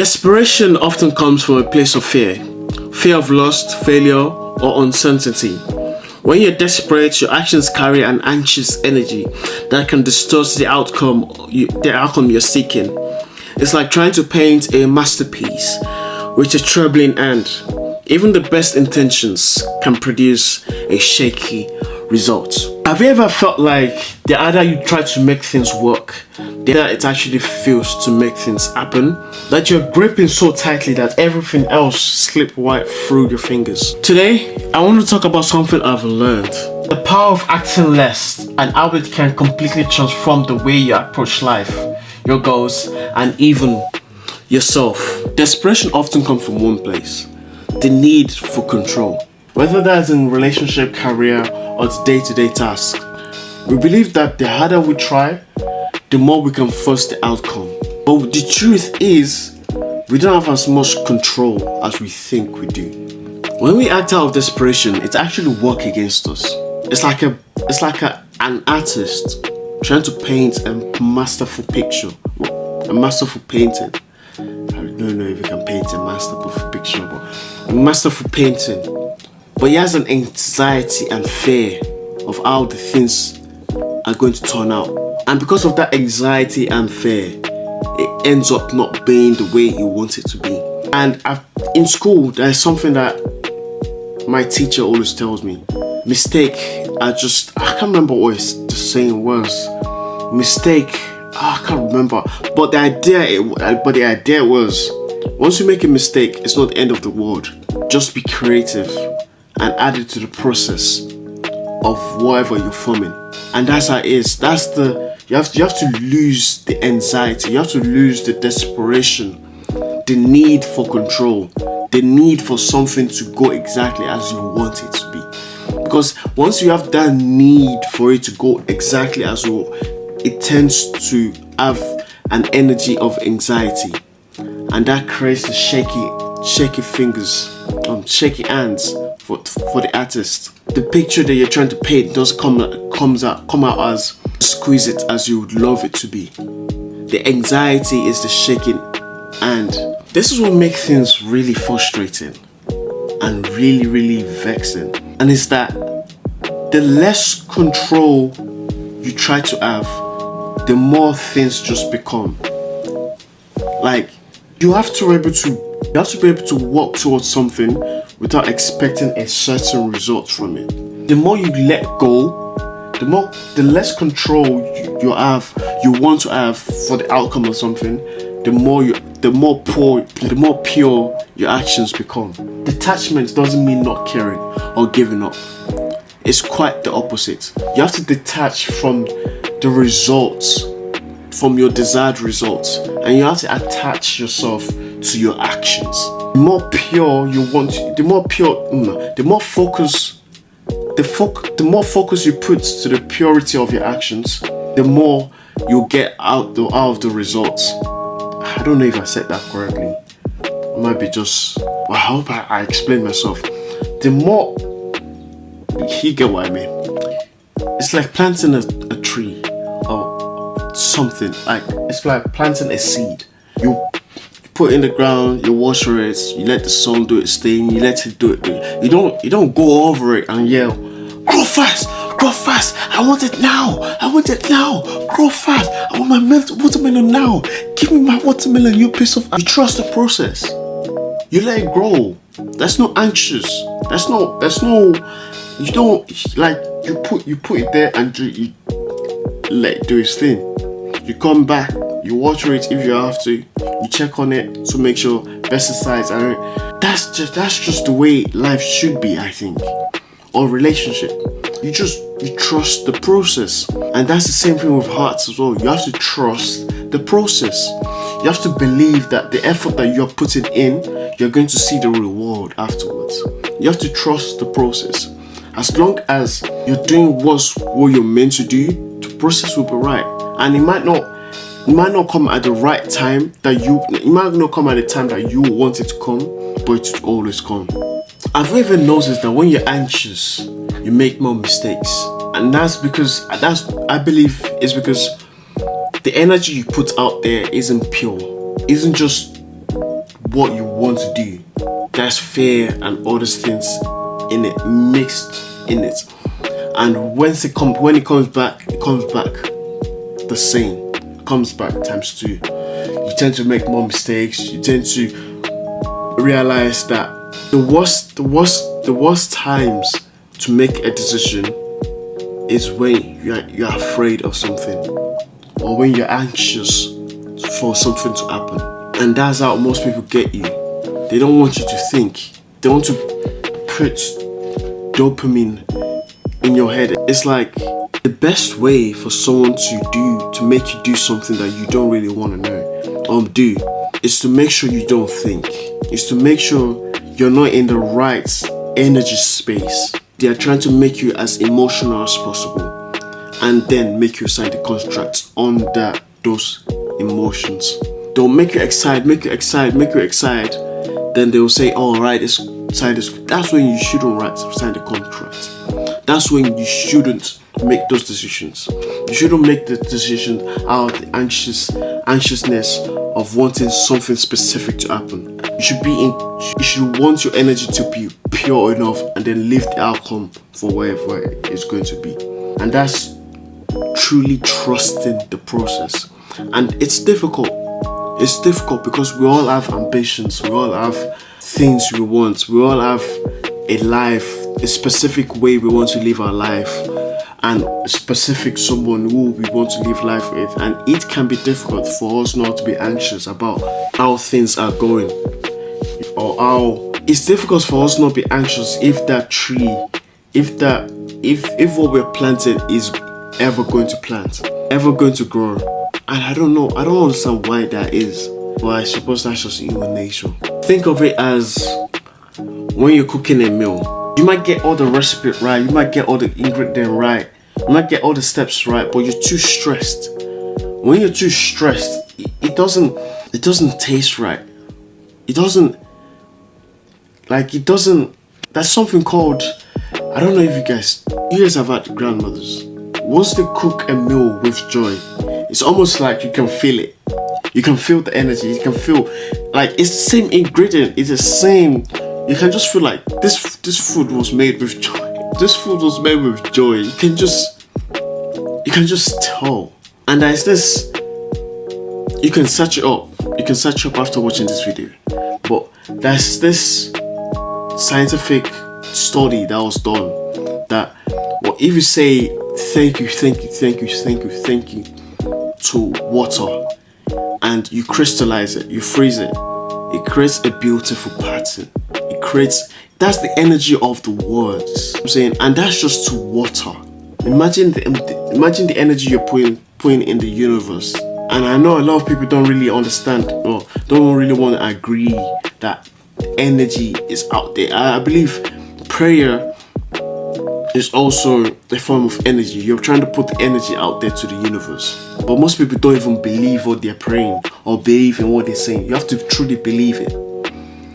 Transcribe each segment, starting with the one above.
Desperation often comes from a place of fear. Fear of loss, failure, or uncertainty. When you're desperate, your actions carry an anxious energy that can distort the outcome you're seeking. It's like trying to paint a masterpiece with a troubling end. Even the best intentions can produce a shaky result. Have you ever felt like the other you try to make things work, the other it actually fails to make things happen? That you're gripping so tightly that everything else slips right through your fingers. Today, I want to talk about something I've learned. The power of acting less and how it can completely transform the way you approach life, your goals, and even yourself. Desperation often comes from one place: the need for control. Whether that's in relationship, career, or the day-to-day tasks, we believe that the harder we try, the more we can force the outcome. But the truth is, we don't have as much control as we think we do. When we act out of desperation, it actually works against us. It's like an artist trying to paint a masterful picture, a masterful painting. I don't know if you can paint a masterful picture, but a masterful painting. But he has an anxiety and fear of how the things are going to turn out. And because of that anxiety and fear, it ends up not being the way he wants it to be. And in school, there's something that my teacher always tells me. Mistake, I can't remember what the saying was. Mistake, I can't remember. But the idea was, once you make a mistake, it's not the end of the world. Just be creative and add it to the process of whatever you're forming. And that's how it is. You have to lose the anxiety, you have to lose the desperation, the need for control, the need for something to go exactly as you want it to be. Because once you have that need for it to go exactly as you want, it tends to have an energy of anxiety. And that creates the shaky fingers, shaky hands for the artist. The picture that you're trying to paint doesn't come out as squeeze it as you would love it to be. The anxiety is the shaking hand. This is what makes things really frustrating and really, really vexing. And it's that the less control you try to have, the more things just become. Like, you have to be able to work towards something without expecting a certain result from it. The more you let go, the less control you want to have for the outcome of something, the more pure your actions become. Detachment doesn't mean not caring or giving up. It's quite the opposite. You have to detach from the results, from your desired results, and you have to attach yourself to your actions. The more pure you want, the more focus you put to the purity of your actions, the more you'll get out of the results. I don't know if I said that correctly. It might be I hope I explained myself. The more you get what I mean. It's like planting a tree or something. Like it's like planting a seed. You put it in the ground, you water it, you let the sun do its thing, you let it do it. You don't go over it and yell, grow fast, I want it now, grow fast, I want my watermelon now, give me my watermelon, you piece of. You trust the process, you let it grow. That's not anxious, you don't, like, you put it there and you let it do its thing. You come back, you water it if you have to, you check on it to make sure pesticides are. That's just the way life should be, I think. Or relationship. You trust the process. And that's the same thing with hearts as well. You have to trust the process. You have to believe that the effort that you're putting in, you're going to see the reward afterwards. You have to trust the process. As long as you're doing what you're meant to do, the process will be right. And it might not come at the right time it might not come at the time that you want it to come, but it will always come. I've ever noticed that when you're anxious, you make more mistakes. And I believe it's because the energy you put out there isn't pure, isn't just what you want to do, there's fear and all these things in it, mixed in it. And when it comes back, it comes back the same. It comes back times 2. You tend to make more mistakes. You tend to realize that the worst times to make a decision is when you're afraid of something, or when you're anxious for something to happen. And that's how most people get you. They don't want you to think. They want to put dopamine in your head. It's like the best way for someone to make you do something that you don't really want to know or do is to make sure you don't think. Is to make sure you're not in the right energy space. They are trying to make you as emotional as possible, and then make you sign the contract under those emotions. They'll make you excited. Then they'll say, "Oh, right, let's sign this." That's when you shouldn't sign the contract. That's when you shouldn't make those decisions. You shouldn't make the decision out of the anxiousness of wanting something specific to happen. You should want your energy to be pure enough, and then leave the outcome for wherever it's going to be. And that's truly trusting the process. And it's difficult. It's difficult because we all have ambitions. We all have things we want. We all have a life, a specific way we want to live our life, and a specific someone who we want to live life with. And it can be difficult for us not to be anxious about how things are going, or how it's difficult for us not to be anxious if that tree, if what we're planting is ever going to grow. And I don't know, I don't understand why that is, but I suppose that's just human nature. Think of it as when you're cooking a meal. You might get all the recipe right, you might get all the ingredients right, you might get all the steps right, but you're too stressed. When you're too stressed, it doesn't taste right. There's something called, I don't know if you guys have had grandmothers. Once they cook a meal with joy, it's almost like you can feel it. You can feel the energy. You can feel like it's the same ingredient. It's the same. You can just feel like this food was made with joy. This food was made with joy. You can just tell. And there's this. You can search it up. You can search up after watching this video. But there's this scientific study that was done that, well, if you say thank you to water, and you crystallize it, you freeze it, it creates a beautiful pattern. That's the energy of the words. I'm saying, and that's just to water. Imagine the energy you're putting in the universe. And I know a lot of people don't really understand, or don't really want to agree that energy is out there. I believe prayer is also a form of energy. You're trying to put the energy out there to the universe. But most people don't even believe what they're praying or believe in what they're saying. You have to truly believe it.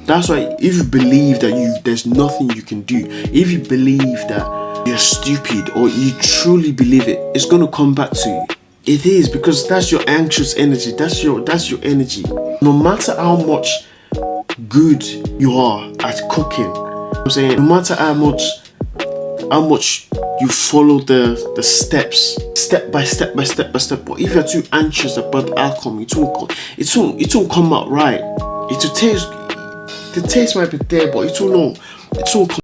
That's why if you believe that there's nothing you can do, if you believe that you're stupid, or you truly believe it, it's going to come back to you. It is, because that's your anxious energy. That's your energy. No matter how much good you are at cooking, I'm saying, no matter how much you follow the steps, step by step. But if you're too anxious about the outcome, it won't come out right. The taste might be there, but it won't come